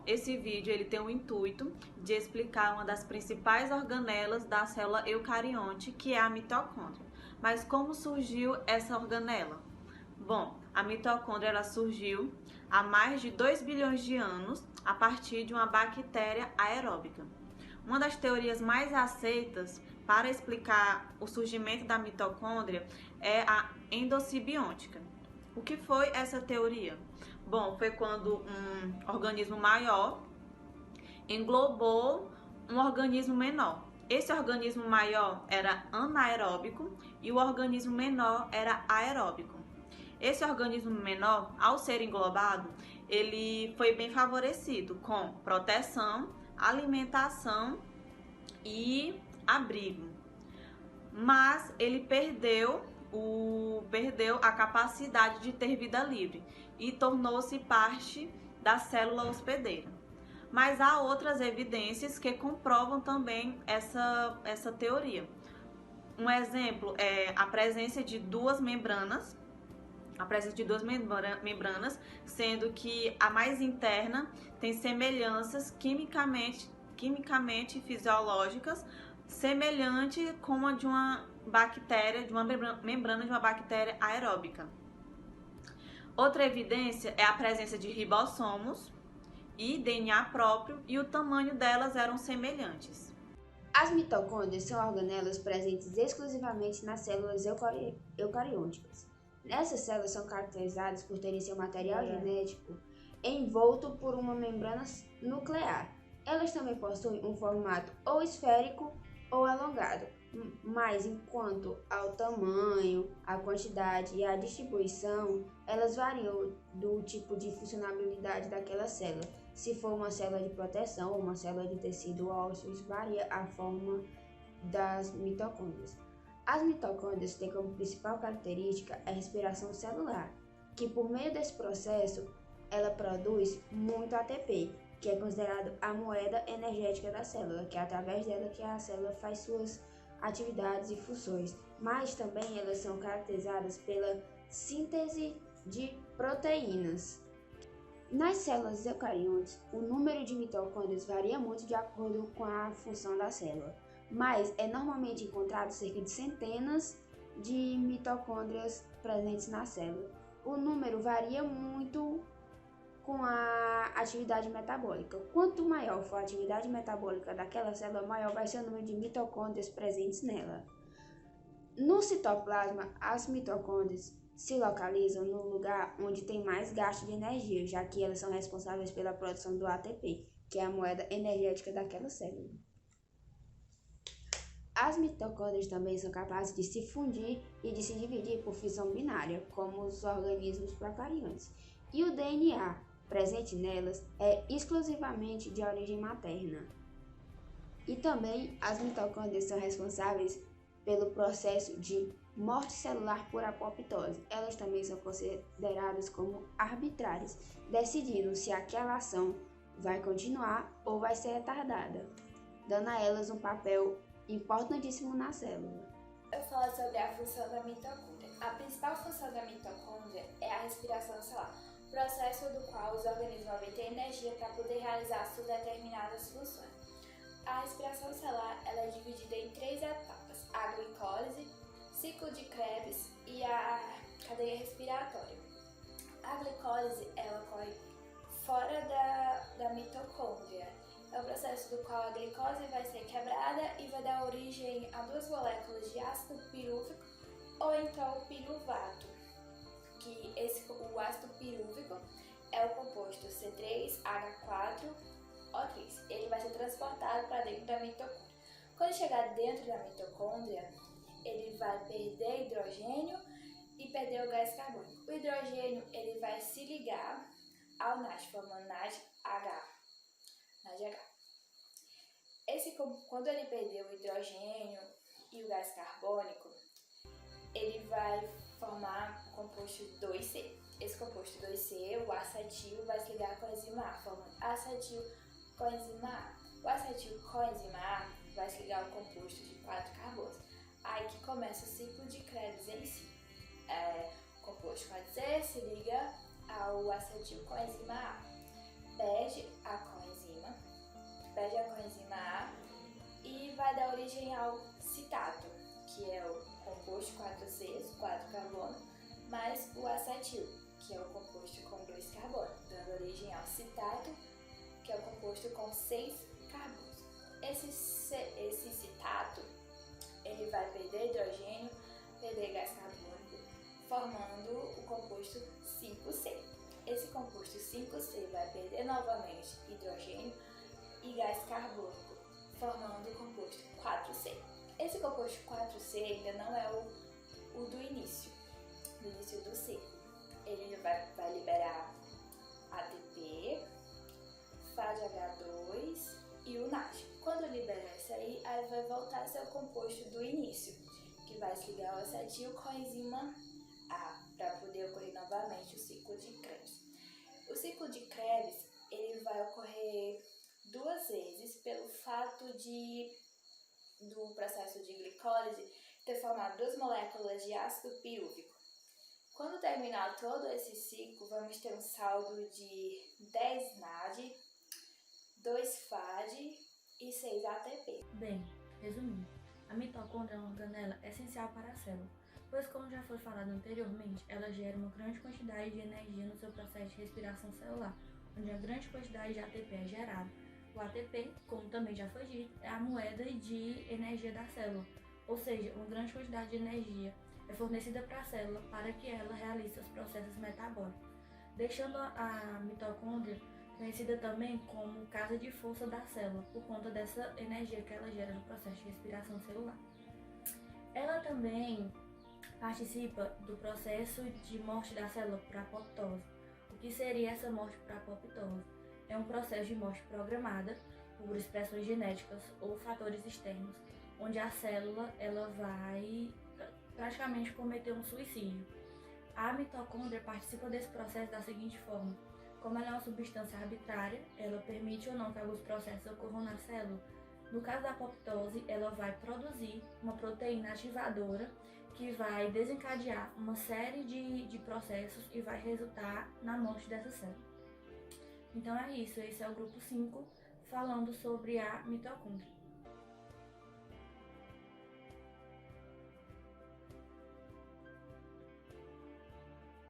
Esse vídeo ele tem o intuito de explicar uma das principais organelas da célula eucarionte, que é a mitocôndria. Mas como surgiu essa organela? Bom, a mitocôndria ela surgiu há mais de 2 bilhões de anos a partir de uma bactéria aeróbica. Uma das teorias mais aceitas para explicar o surgimento da mitocôndria é a endossimbiótica. O que foi essa teoria? Bom, foi quando um organismo maior englobou um organismo menor. Esse organismo maior era anaeróbico e o organismo menor era aeróbico. Esse organismo menor, ao ser englobado, ele foi bem favorecido com proteção, alimentação e abrigo. Mas ele perdeu a capacidade de ter vida livre e tornou-se parte da célula hospedeira. Mas há outras evidências que comprovam também essa teoria. Um exemplo é a presença de duas membranas, sendo que a mais interna tem semelhanças quimicamente e fisiológicas, semelhante com a de uma bactéria, de uma membrana de uma bactéria aeróbica. Outra evidência é a presença de ribossomos e DNA próprio, e o tamanho delas eram semelhantes. As mitocôndrias são organelas presentes exclusivamente nas células eucarióticas. Essas células são caracterizadas por terem seu material genético envolto por uma membrana nuclear. Elas também possuem um formato ou esférico ou alongado, mas enquanto ao tamanho, a quantidade e a distribuição, elas variam do tipo de funcionalidade daquela célula. Se for uma célula de proteção ou uma célula de tecido ósseo, varia a forma das mitocôndrias. As mitocôndrias têm como principal característica a respiração celular, que por meio desse processo ela produz muito ATP, que é considerado a moeda energética da célula, que é através dela que a célula faz suas atividades e funções. Mas também elas são caracterizadas pela síntese de proteínas. Nas células eucariontes, o número de mitocôndrias varia muito de acordo com a função da célula, mas é normalmente encontrado cerca de centenas de mitocôndrias presentes na célula. O número varia muito com a atividade metabólica. Quanto maior for a atividade metabólica daquela célula, maior vai ser o número de mitocôndrias presentes nela. No citoplasma, as mitocôndrias se localizam no lugar onde tem mais gasto de energia, já que elas são responsáveis pela produção do ATP, que é a moeda energética daquela célula. As mitocôndrias também são capazes de se fundir e de se dividir por fissão binária, como os organismos procariontes. E o DNA presente nelas é exclusivamente de origem materna. E também as mitocôndrias são responsáveis pelo processo de morte celular por apoptose. Elas também são consideradas como arbitrárias, decidindo se aquela ação vai continuar ou vai ser retardada, dando a elas um papel importantíssimo na célula. Eu falo sobre a função da mitocôndria. A principal função da mitocôndria é a respiração celular, processo do qual os organismos obtêm energia para poder realizar suas determinadas funções. A respiração celular ela é dividida em 3 etapas: a glicólise, ciclo de Krebs e a cadeia respiratória. A glicólise ela ocorre fora da mitocôndria. É o processo do qual a glicose vai ser quebrada e vai dar origem a 2 moléculas de ácido pirúvico ou então piruvato, que o ácido pirúvico é o composto C3H4O3. Ele vai ser transportado para dentro da mitocôndria. Quando chegar dentro da mitocôndria, ele vai perder hidrogênio e perder o gás carbônico. O hidrogênio ele vai se ligar ao NAD, formando NADH. Quando ele perder o hidrogênio e o gás carbônico, ele vai formar o composto 2C. Esse composto 2C, o acetil, vai se ligar com a enzima A, formando acetilcoenzima A. O acetilcoenzima A vai se ligar ao composto de 4 carbonos. Aí que começa o ciclo de Krebs em si. O composto 4C se liga ao acetilcoenzima A, perde a coenzima origem ao citato, que é o composto 4Cs, 4 carbono, mais o acetil, que é o composto com 2 carbonos, dando origem ao citato, que é o composto com 6 carbonos. Esse citato, ele vai perder hidrogênio, perder gás carbônico, formando o composto 5C. Esse composto 5C vai perder novamente hidrogênio e gás carbônico, formando o composto 4C. Esse composto 4C ainda não é o do início do ciclo. Ele vai liberar ATP, FADH2 e o NAD. Quando liberar isso aí vai voltar a ser o composto do início, que vai se ligar ao acetil com a enzima A, para poder ocorrer novamente o ciclo de Krebs. O ciclo de Krebs, ele vai ocorrer 2 vezes pelo fato do processo de glicólise ter formado 2 moléculas de ácido piúvico. Quando terminar todo esse ciclo, vamos ter um saldo de 10 NAD, 2 FAD e 6 ATP. Bem, resumindo, a mitocôndria é uma organela essencial para a célula, pois, como já foi falado anteriormente, ela gera uma grande quantidade de energia no seu processo de respiração celular, onde a grande quantidade de ATP é gerada. O ATP, como também já foi dito, é a moeda de energia da célula, ou seja, uma grande quantidade de energia é fornecida para a célula para que ela realize seus processos metabólicos, deixando a mitocôndria conhecida também como casa de força da célula, por conta dessa energia que ela gera no processo de respiração celular. Ela também participa do processo de morte da célula por apoptose. O que seria essa morte por apoptose? É um processo de morte programada por expressões genéticas ou fatores externos, onde a célula ela vai praticamente cometer um suicídio. A mitocôndria participa desse processo da seguinte forma: como ela é uma substância arbitrária, ela permite ou não que alguns processos ocorram na célula. No caso da apoptose, ela vai produzir uma proteína ativadora que vai desencadear uma série de processos e vai resultar na morte dessa célula. Então é isso, esse é o grupo 5, falando sobre a mitocôndria.